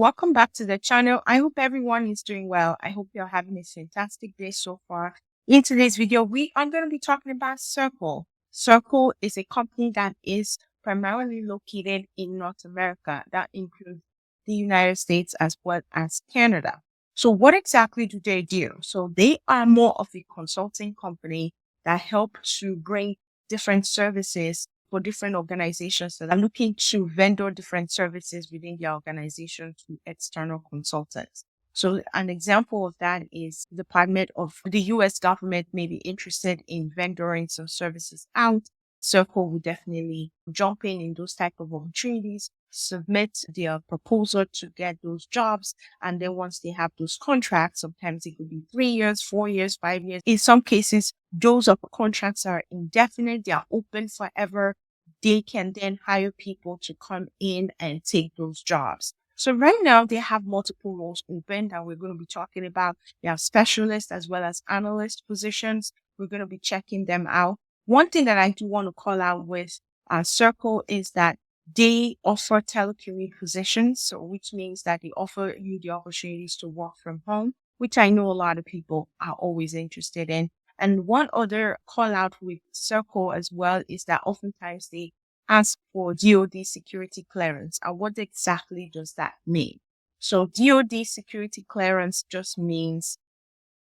Welcome back to the channel. I hope everyone is doing well. I hope you're having a fantastic day so far. In today's video, we are going to be talking about Serco. Serco is a company that is primarily located in North America. That includes the United States as well as Canada. So what exactly do they do? So they are more of a consulting company that help to bring different services for different organizations that are looking to vendor different services within their organization to external consultants. So an example of that is the Department of the US government may be interested in vendoring some services out. Serco will definitely jump in those type of opportunities, submit their proposal to get those jobs. And then once they have those contracts, sometimes it could be 3 years, 4 years, 5 years. In some cases, those contracts are indefinite. They are open forever. They can then hire people to come in and take those jobs. So right now they have multiple roles open that we're going to be talking about. They have specialists as well as analyst positions. We're going to be checking them out. One thing that I do want to call out with Serco is that they offer telecommute positions, so which means that they offer you the opportunities to work from home, which I know a lot of people are always interested in. And one other call out with Serco as well is that oftentimes they ask for DoD security clearance. And what exactly does that mean? So DoD security clearance just means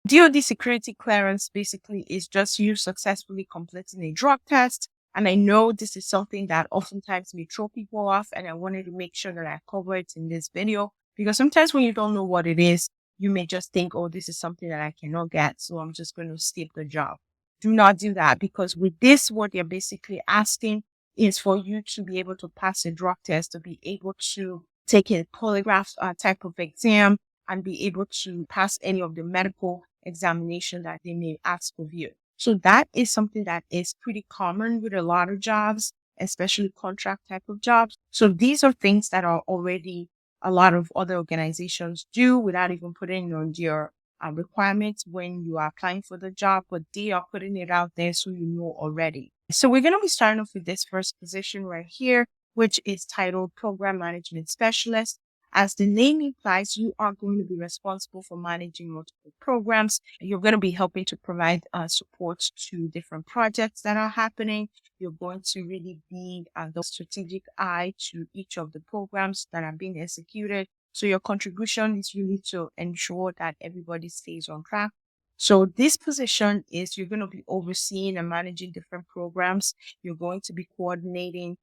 DoD security clearance basically is just you successfully completing a drug test. And I know this is something that oftentimes may throw people off, and I wanted to make sure that I cover it in this video because sometimes when you don't know what it is, you may just think, oh, this is something that I cannot get, so I'm just going to skip the job. Do not do that, because with this, what they're basically asking is for you to be able to pass a drug test, to be able to take a polygraph type of exam, and be able to pass any of the medical examination that they may ask of you. So that is something that is pretty common with a lot of jobs, especially contract type of jobs. So these are things that are already a lot of other organizations do without even putting on your requirements when you are applying for the job, but they are putting it out there so you know already. So we're going to be starting off with this first position right here, which is titled Program Management Specialist. As the name implies, you are going to be responsible for managing multiple programs. You're going to be helping to provide support to different projects that are happening. You're going to really be the strategic eye to each of the programs that are being executed. So your contribution is really to ensure that everybody stays on track. So this position is you're going to be overseeing and managing different programs. You're going to be coordinating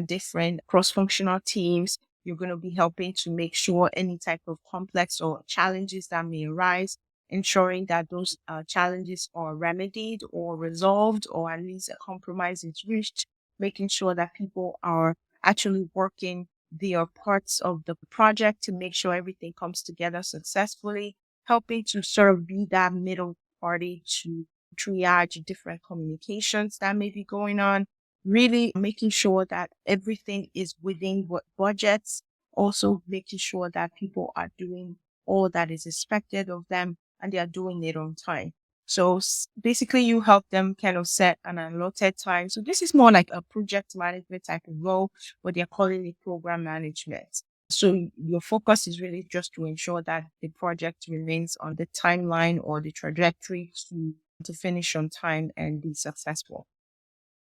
different cross-functional teams. You're going to be helping to make sure any type of complex or challenges that may arise, ensuring that those challenges are remedied or resolved, or at least a compromise is reached, making sure that people are actually working their parts of the project to make sure everything comes together successfully, helping to sort of be that middle party to triage different communications that may be going on, really making sure that everything is within what budgets, also making sure that people are doing all that is expected of them and they are doing it on time. So basically you help them kind of set an allotted time. So this is more like a project management type of role, but they're calling it program management. So your focus is really just to ensure that the project remains on the timeline or the trajectory to finish on time and be successful.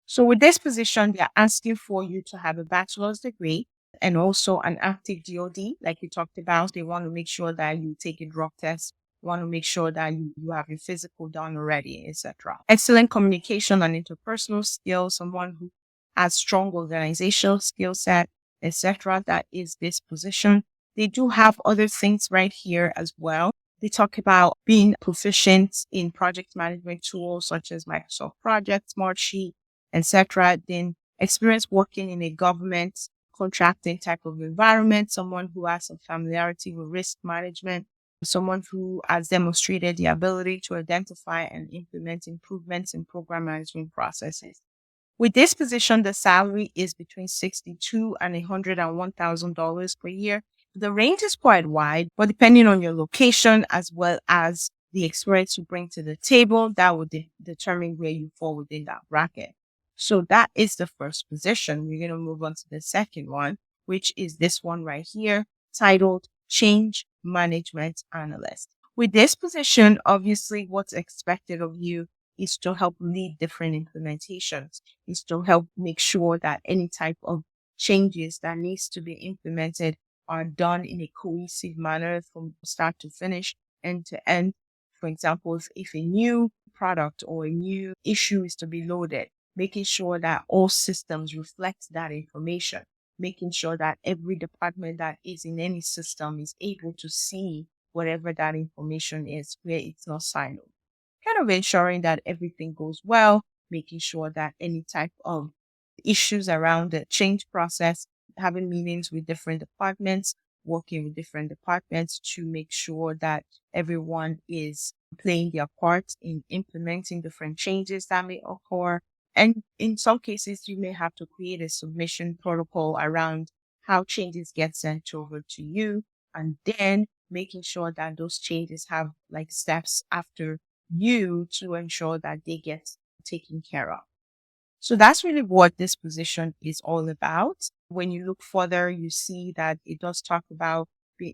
So with this position, they're asking for you to have a bachelor's degree and also an active DoD, like we talked about. They want to make sure that you take a drug test. They want to make sure that you have your physical done already, etc. Excellent communication and interpersonal skills, someone who has strong organizational skill set, etc. That is this position. They do have other things right here as well. They talk about being proficient in project management tools such as Microsoft Project, Smartsheet, etc. Then experience working in a government contracting type of environment, someone who has some familiarity with risk management, someone who has demonstrated the ability to identify and implement improvements in program management processes. With this position, the salary is between $62,000 and $101,000 per year. The range is quite wide, but depending on your location as well as the experience you bring to the table, that would determine where you fall within that bracket. So that is the first position. We're going to move on to the second one, which is this one right here, titled Change Management Analyst. With this position, obviously, what's expected of you is to help lead different implementations, is to help make sure that any type of changes that needs to be implemented are done in a cohesive manner from start to finish, end to end. For example, if a new product or a new issue is to be loaded, making sure that all systems reflect that information, making sure that every department that is in any system is able to see whatever that information is where it's not siloed. Kind of ensuring that everything goes well, making sure that any type of issues around the change process, having meetings with different departments, working with different departments to make sure that everyone is playing their part in implementing different changes that may occur. And in some cases, you may have to create a submission protocol around how changes get sent over to you, and then making sure that those changes have like steps after you to ensure that they get taken care of. So that's really what this position is all about. When you look further, you see that it does talk about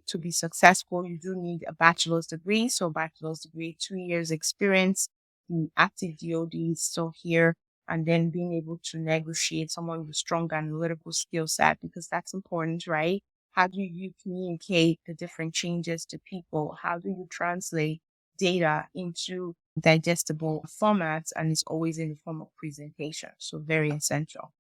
to be successful, you do need a bachelor's degree. So bachelor's degree, 2 years experience, the active DOD is still here, and then being able to negotiate someone with a strong analytical skill set, because that's important, right? How do you communicate the different changes to people? How do you translate data into digestible formats? And it's always in the form of presentation. So very essential.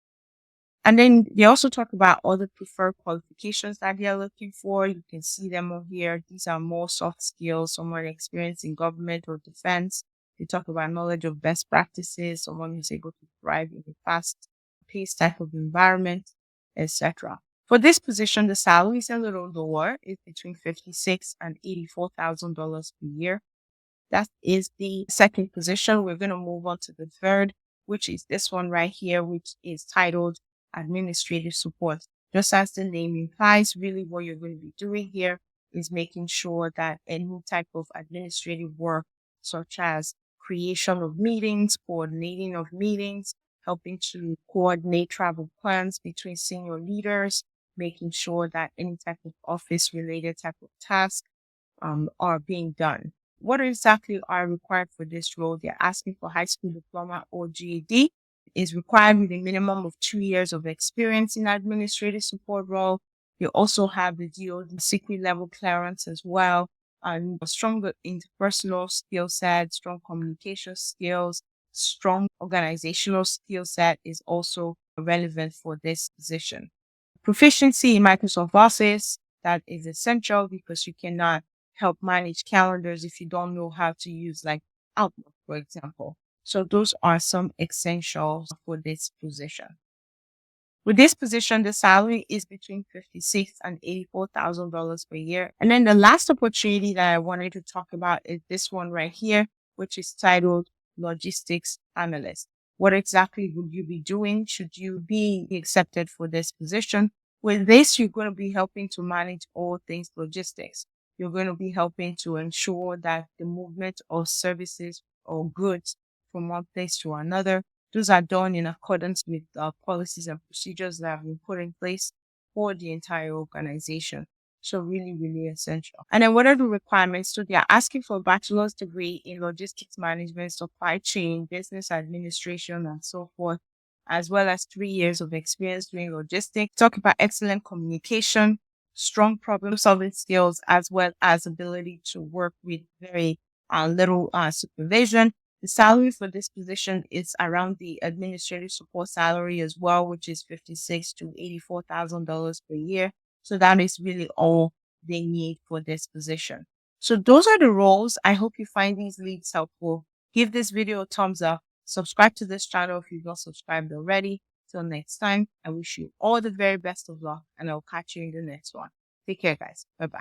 And then they also talk about other preferred qualifications that they are looking for. You can see them over here. These are more soft skills, someone experienced in government or defense. They talk about knowledge of best practices, someone who's able to thrive in a fast-paced type of environment, etc. For this position, the salary is a little lower. It's between $56,000 and $84,000 per year. That is the second position. We're going to move on to the third, which is this one right here, which is titled Administrative Support. Just as the name implies, really what you're going to be doing here is making sure that any type of administrative work, such as creation of meetings, coordinating of meetings, helping to coordinate travel plans between senior leaders, making sure that any type of office-related type of tasks are being done. What exactly are required for this role? They're asking for high school diploma or GED. Is required with a minimum of 2 years of experience in administrative support role. You also have the DoD secret level clearance as well, and a stronger interpersonal skill set, strong communication skills, strong organizational skill set is also relevant for this position. Proficiency in Microsoft Office, that is essential because you cannot help manage calendars if you don't know how to use like Outlook, for example. So those are some essentials for this position. With this position, the salary is between $56,000 and $84,000 per year. And then the last opportunity that I wanted to talk about is this one right here, which is titled Logistics Analyst. What exactly would you be doing should you be accepted for this position? With this, you're going to be helping to manage all things logistics. You're going to be helping to ensure that the movement of services or goods from one place to another, those are done in accordance with policies and procedures that have been put in place for the entire organization. So really, really essential. And then what are the requirements? So they are asking for a bachelor's degree in logistics management, supply chain, business administration, and so forth, as well as 3 years of experience doing logistics. Talk about excellent communication, strong problem solving skills, as well as ability to work with very little supervision. The salary for this position is around the administrative support salary as well, which is $56,000 to $84,000 per year. So that is really all they need for this position. So those are the roles. I hope you find these leads helpful. Give this video a thumbs up. Subscribe to this channel if you've not subscribed already. Till next time, I wish you all the very best of luck, and I'll catch you in the next one. Take care, guys. Bye-bye.